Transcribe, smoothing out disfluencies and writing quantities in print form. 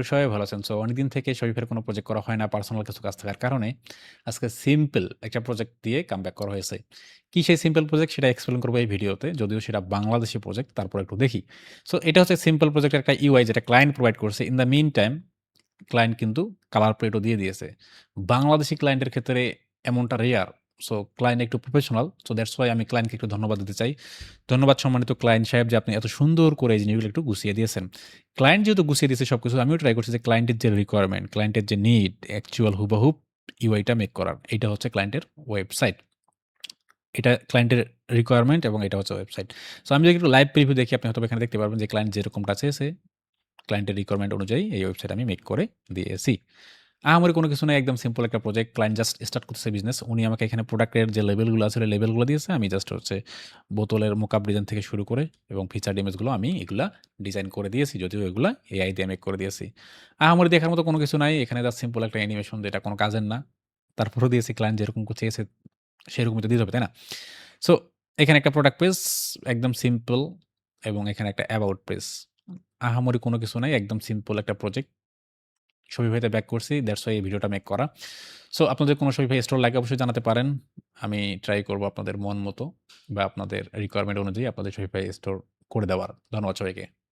সবাই ভালো আছেন। সো অনেকদিন থেকে শরীফের কোনো প্রজেক্ট করা হয় না। পার্সোনাল কিছু কাজ থাকার কারণে আজকে সিম্পল একটা প্রজেক্ট দিয়ে কামব্যাক করা হয়েছে। কি সেই সিম্পল প্রজেক্ট সেটা এক্সপ্লেইন করব এই ভিডিওতে। যদিও সেটা বাংলাদেশী প্রজেক্ট তারপর একটু দেখি। সো এটা হচ্ছে সিম্পল প্রজেক্টের একটা ইউআই যেটা ক্লায়েন্ট প্রোভাইড করছে। In the mean time client কিন্তু কালার প্লেটও দিয়ে দিয়েছে। বাংলাদেশী ক্লায়েন্টের ক্ষেত্রে এমনটা রেয়ার। সো ক্লায়েন্ট একটু প্রফেশনাল। সো দ্যাটস ওয়াই আমি ক্লায়েন্টকে একটু ধন্যবাদ দিতে চাই। ধন্যবাদ সম্মানিত ক্লায়েন্ট সাহেব যে আপনি এত সুন্দর করে এই জিনিসগুলো একটু গুছিয়ে দিয়েছেন। ক্লায়েন্ট যেহেতু গুছিয়ে দিয়েছে সবকিছু আমিও ট্রাই করছি যে ক্লায়েন্টের যে রিকোয়ারমেন্ট, ক্লায়েন্টের যে নিড অ্যাকচুয়াল হুবাহুব ইউআইটা মেক করার। এইটা হচ্ছে ক্লায়েন্টের ওয়েবসাইট। এটা ক্লায়েন্টের রিকোয়ারমেন্ট এবং এটা হচ্ছে ওয়েবসাইট। সো আমি যদি একটু লাইভ প্রিভিউ দেখি আপনি হয়তোবা এখানে দেখতে পারবেন যে ক্লায়েন্ট যেরকমটা চেয়েছে ক্লায়েন্টের রিকোয়ারমেন্ট অনুযায়ী এই ওয়েবসাইট আমি মেক করে দিয়েছি। আহামরি কোনো কিছু নাই, একদম সিম্পল একটা প্রজেক্ট। ক্লায়েন্ট জাস্ট স্টার্ট করতেছে বিজনেস। উনি আমাকে এখানে প্রোডাক্টের যে লেবেলগুলো আছে, ওই লেবেলগুলো দিয়েছে। আমি জাস্ট হচ্ছে বোতলের মোকআপ ডিজাইন থেকে শুরু করে এবং ফিচারড ইমেজগুলো আমি এগুলা ডিজাইন করে দিয়েছি। যদিও এগুলা এআই দিয়ে মেক করে দিয়েছি। আহামরি দেখার মতো কোনো কিছু নাই। এখানে জাস্ট সিম্পল একটা অ্যানিমেশন যেটা কোনো কাজের না। তারপরেও দিয়েছি ক্লায়েন্ট যেরকম চেয়েছে সেরকমই তো দিতে হবে, তাই না? সো এখানে একটা প্রোডাক্ট পেজ একদম সিম্পল এবং এখানে একটা অ্যাবাউট পেজ। আহামরি কোনো কিছু নাই। একদম সিম্পল একটা প্রজেক্ট। শফিভাইতে ব্যাক করছি। দ্যাটস ওয়াই এই ভিডিওটা মেক করা। সো আপনাদের কোনো শফিভাই স্টোর লাগে অবশ্যই জানাতে পারেন। আমি ট্রাই করব আপনাদের মন মতো বা আপনাদের রিকোয়ারমেন্ট অনুযায়ী আপনাদের শফিভাই স্টোর করে দেওয়ার। ধন্যবাদ সবাইকে।